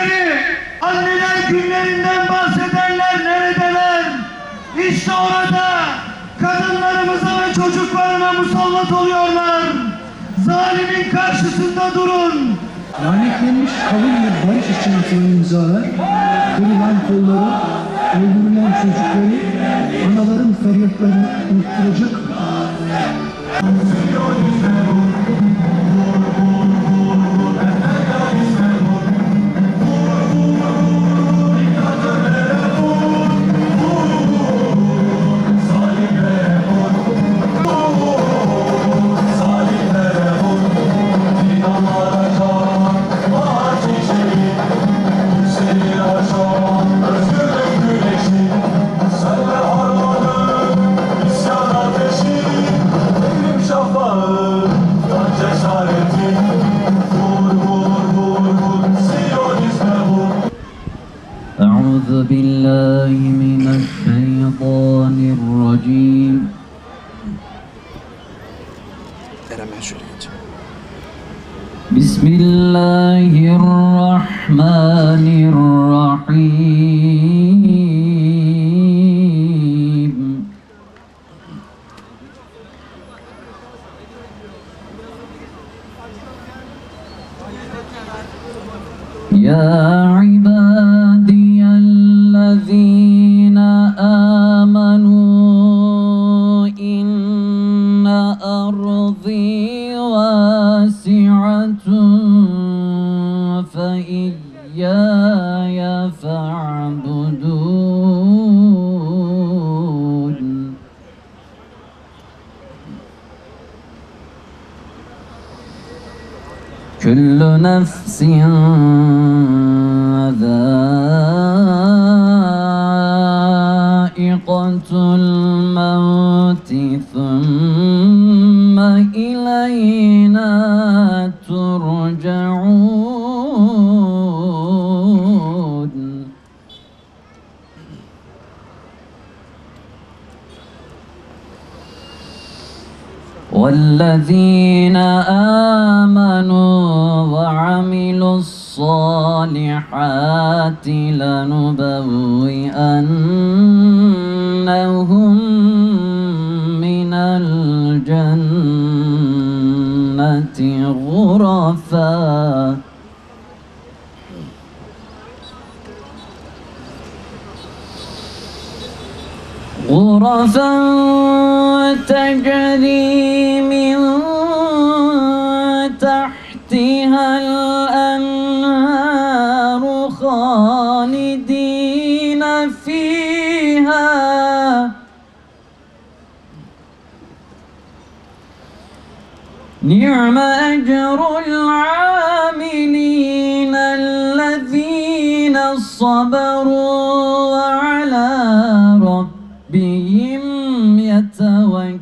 birileri anneler günlerinden bahsederler, neredeler? İşte orada kadınlarımıza ve çocuklarına musallat oluyorlar. Zalimin karşısında durun. Lanetlenmiş kalın bir barış için atılan imzalar, kırılan kolları, öldürülen çocukları, anaların feryatlarını unutturacak mı? أعوذ بالله من الشيطان الرجيم. بسم الله الرحمن الرحيم. يا عبادي الذين آمنوا إن أرضي واسعة فإياي فاعبدون. كل نفس ذائقة الموت ثم إلينا ترجعون. والذين آمنوا وعملوا الصالحات لنبوئنهم من الجنة غرفا تجري من تحتها الأنهار خالدين فيها نعم أجر العاملين الذين صبروا وعلى ربهم يتوكلون.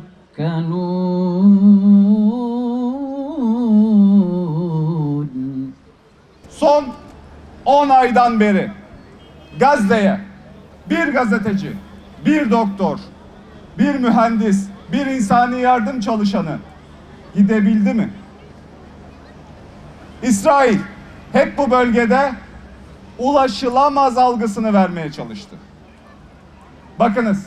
Son 10 aydan beri Gazze'ye bir gazeteci, bir doktor, bir mühendis, bir insani yardım çalışanı gidebildi mi? İsrail hep bu bölgede ulaşılamaz algısını vermeye çalıştı. Bakınız,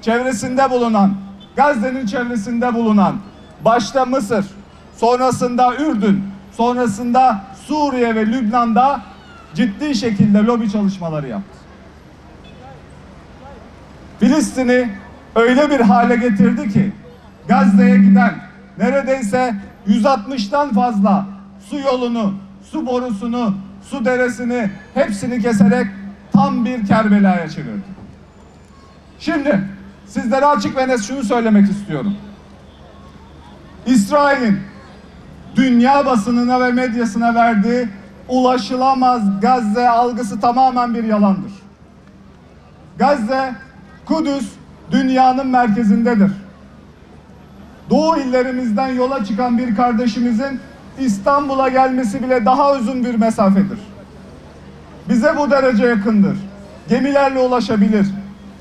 çevresinde bulunan, Gazze'nin çevresinde bulunan, başta Mısır, sonrasında Ürdün, sonrasında Suriye ve Lübnan'da ciddi şekilde lobi çalışmaları yaptı. Filistin'i öyle bir hale getirdi ki Gazze'ye giden neredeyse 160'tan fazla su yolunu, su borusunu, su deresini hepsini keserek tam bir Kerbela'ya çevirdi. Şimdi sizlere açık ve net şunu söylemek istiyorum. İsrail'in dünya basınına ve medyasına verdiği ulaşılamaz Gazze algısı tamamen bir yalandır. Gazze, Kudüs dünyanın merkezindedir. Doğu illerimizden yola çıkan bir kardeşimizin İstanbul'a gelmesi bile daha uzun bir mesafedir. Bize bu derece yakındır. Gemilerle ulaşabilir,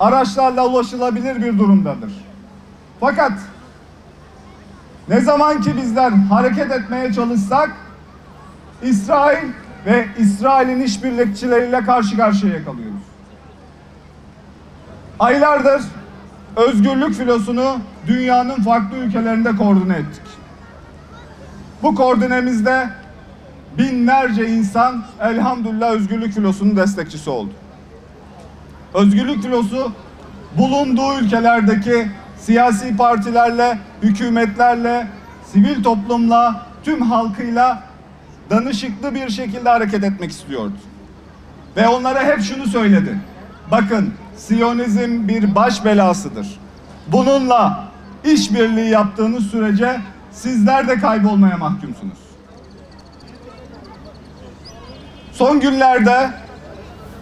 araçlarla ulaşılabilir bir durumdadır. Fakat ne zaman ki bizler hareket etmeye çalışsak, İsrail ve İsrail'in işbirlikçileriyle karşı karşıya kalıyoruz. Aylardır özgürlük filosunu dünyanın farklı ülkelerinde koordine ettik. Bu koordinemizde binlerce insan elhamdülillah özgürlük filosunun destekçisi oldu. Özgürlük filosu bulunduğu ülkelerdeki siyasi partilerle, hükümetlerle, sivil toplumla, tüm halkıyla danışıklı bir şekilde hareket etmek istiyordu. Ve onlara hep şunu söyledi. Bakın, Siyonizm bir baş belasıdır. Bununla işbirliği yaptığınız sürece sizler de kaybolmaya mahkumsunuz. Son günlerde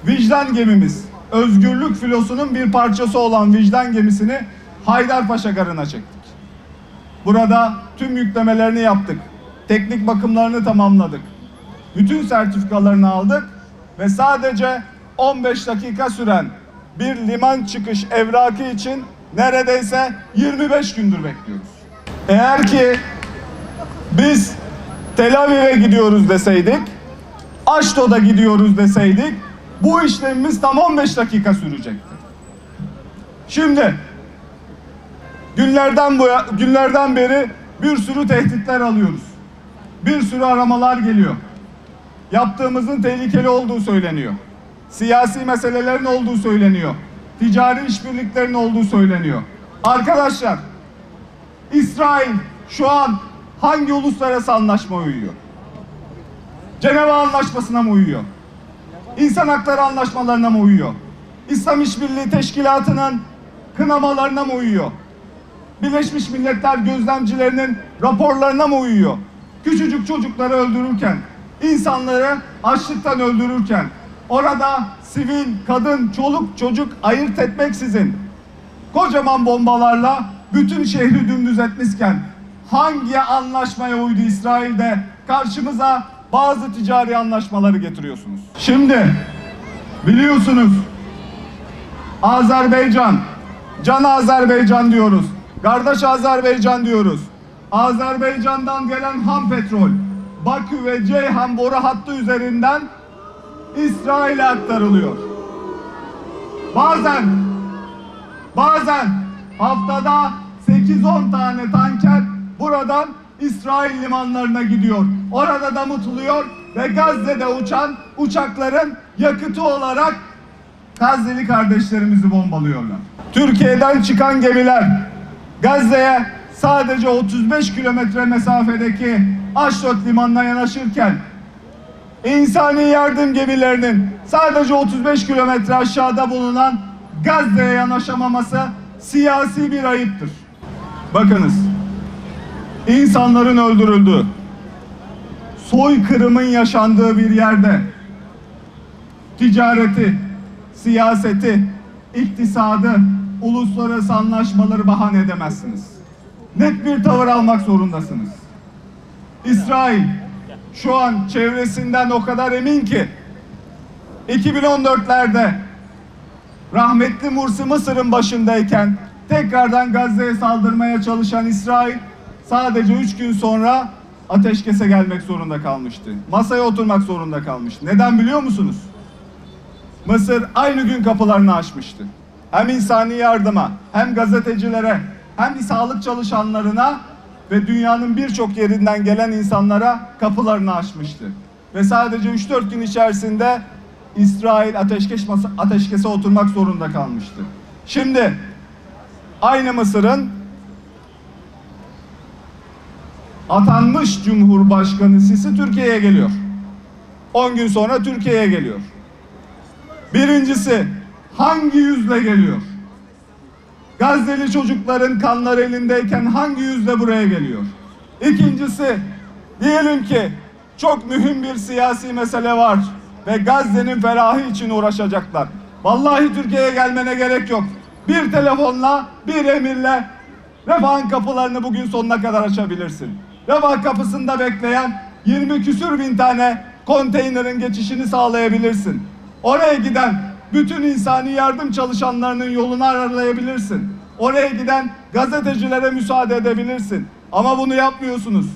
vicdan gemimiz, özgürlük filosunun bir parçası olan vicdan gemisini Haydarpaşa Garı'na çektik. Burada tüm yüklemelerini yaptık. Teknik bakımlarını tamamladık. Bütün sertifikalarını aldık ve sadece 15 dakika süren bir liman çıkış evrakı için neredeyse 25 gündür bekliyoruz. Eğer ki biz Tel Aviv'e gidiyoruz deseydik, Aşdod'a gidiyoruz deseydik, bu işlemimiz tam 15 dakika sürecekti. Şimdi günlerden beri bir sürü tehditler alıyoruz. Bir sürü aramalar geliyor. Yaptığımızın tehlikeli olduğu söyleniyor. Siyasi meselelerin olduğu söyleniyor. Ticari işbirliklerin olduğu söyleniyor. Arkadaşlar, İsrail şu an hangi uluslararası anlaşmaya uyuyor? Cenevre Anlaşması'na mı uyuyor? İnsan hakları anlaşmalarına mı uyuyor? İslam İşbirliği Teşkilatı'nın kınamalarına mı uyuyor? Birleşmiş Milletler gözlemcilerinin raporlarına mı uyuyor? Küçücük çocukları öldürürken, insanları açlıktan öldürürken, orada sivil, kadın, çoluk, çocuk ayırt etmeksizin kocaman bombalarla bütün şehri dümdüz etmişken hangi anlaşmaya uydu İsrail'de karşımıza bazı ticari anlaşmaları getiriyorsunuz? Şimdi biliyorsunuz Azerbaycan, Can Azerbaycan diyoruz, kardeş Azerbaycan diyoruz. Azerbaycan'dan gelen ham petrol Bakü ve Ceyhan boru hattı üzerinden İsrail'e aktarılıyor. Bazen haftada 8-10 tane tanker buradan İsrail limanlarına gidiyor. Orada damıtılıyor ve Gazze'de uçan uçakların yakıtı olarak Gazze'li kardeşlerimizi bombalıyorlar. Türkiye'den çıkan gemiler Gazze'ye sadece 35 kilometre mesafedeki Aşdod limanına yanaşırken insani yardım gemilerinin sadece 35 kilometre aşağıda bulunan Gazze'ye yanaşamaması siyasi bir ayıptır. Bakınız, insanların öldürüldüğü, soykırımın yaşandığı bir yerde ticareti, siyaseti, iktisadı, uluslararası anlaşmaları bahane edemezsiniz. Net bir tavır almak zorundasınız. İsrail şu an çevresinden o kadar emin ki 2014'lerde rahmetli Mursi Mısır'ın başındayken tekrardan Gazze'ye saldırmaya çalışan İsrail sadece 3 gün sonra ateşkese gelmek zorunda kalmıştı. Masaya oturmak zorunda kalmıştı. Neden biliyor musunuz? Mısır aynı gün kapılarını açmıştı. Hem insani yardıma, hem gazetecilere, hem sağlık çalışanlarına ve dünyanın birçok yerinden gelen insanlara kapılarını açmıştı. Ve sadece 3-4 gün içerisinde İsrail ateşkese oturmak zorunda kalmıştı. Şimdi aynı Mısır'ın atanmış Cumhurbaşkanı Sisi Türkiye'ye geliyor. 10 gün sonra Türkiye'ye geliyor. Birincisi, hangi yüzle geliyor? Gazze'li çocukların kanları elindeyken hangi yüzle buraya geliyor? İkincisi, diyelim ki çok mühim bir siyasi mesele var ve Gazze'nin ferahı için uğraşacaklar. Vallahi Türkiye'ye gelmene gerek yok. Bir telefonla, bir emirle Refah'ın kapılarını bugün sonuna kadar açabilirsin. Refah kapısında bekleyen 20 küsür bin tane konteynerin geçişini sağlayabilirsin. Oraya giden bütün insani yardım çalışanlarının yolunu aralayabilirsin. Oraya giden gazetecilere müsaade edebilirsin. Ama bunu yapmıyorsunuz.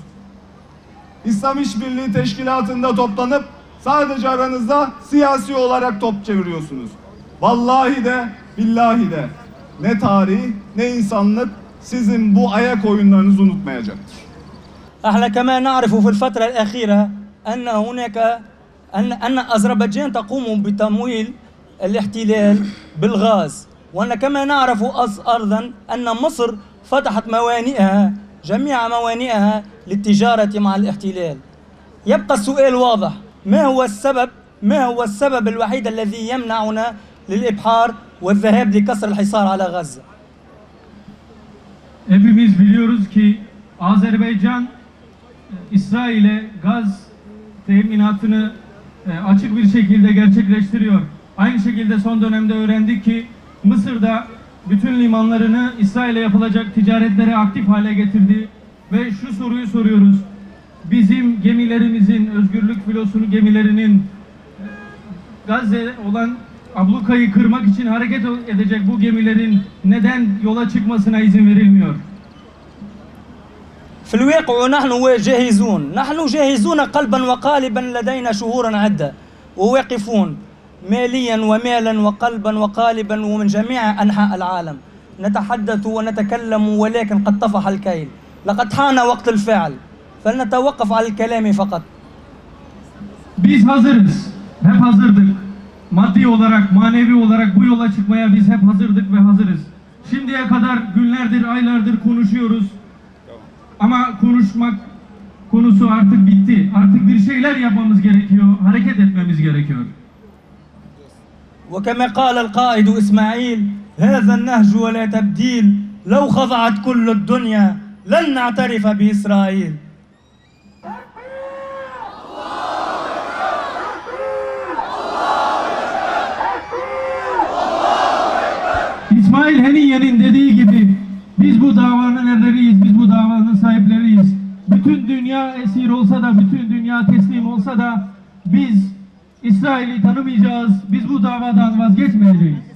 İslam İşbirliği Teşkilatı'nda toplanıp Sadece aranızda siyasi olarak top çeviriyorsunuz. Vallahi de billahi de ne tarih ne insanlık sizin bu ayak oyunlarınızı unutmayacaktır. احنا كمان نعرف في الفترة الأخيرة أن هناك أن أذربيجان تقوم بتمويل الاحتلال بالغاز، وأن كما نعرف أيضا أن مصر فتحت موانئها جميع موانئها للتجارة مع الاحتلال. يبقى السؤال واضح، ما هو السبب الوحيد الذي يمنعنا للإبحار والذهاب لكسر الحصار على غزة؟ Hepimiz biliyoruz ki Azerbaycan İsrail'e gaz teminatını açık bir şekilde gerçekleştiriyor. Aynı şekilde son dönemde öğrendik ki Mısır'da bütün limanlarını İsrail'e yapılacak ticaretlere aktif hale getirdi. Ve şu soruyu soruyoruz. Bizim gemilerimizin, özgürlük filosunu gemilerinin Gazze olan ablukayı kırmak için hareket edecek bu gemilerin neden yola çıkmasına izin verilmiyor? في الواقع نحن جاهزون، جاهزون قلبا وقالبا لدينا شهورا عدة وواقفون ماليا ومالا وقلبا وقالبا ومن جميع أنحاء العالم نتحدث ونتكلم، ولكن قد طفح الكيل. لقد حان وقت الفعل فلنتوقف على الكلام فقط. Biz hazırız, hep hazırdık. Maddi olarak, manevi olarak bu yola çıkmaya biz hep hazırdık ve hazırız. Şimdiye kadar günlerdir, aylardır konuşuyoruz. Ama konuşmak konusu artık bitti. Artık bir şeyler yapmamız gerekiyor, hareket etmemiz gerekiyor. وكما قال القائد إسماعيل هذا النهج ولا تبديل لو خضعت كل الدنيا لن نعترف بإسرائيل. İsmail Heniye'nin dediği gibi biz bu davanın erleriyiz, biz bu davanın sahipleriyiz. Bütün dünya esir olsa da, bütün dünya teslim olsa da biz İsrail'i tanımayacağız, biz bu davadan vazgeçmeyeceğiz.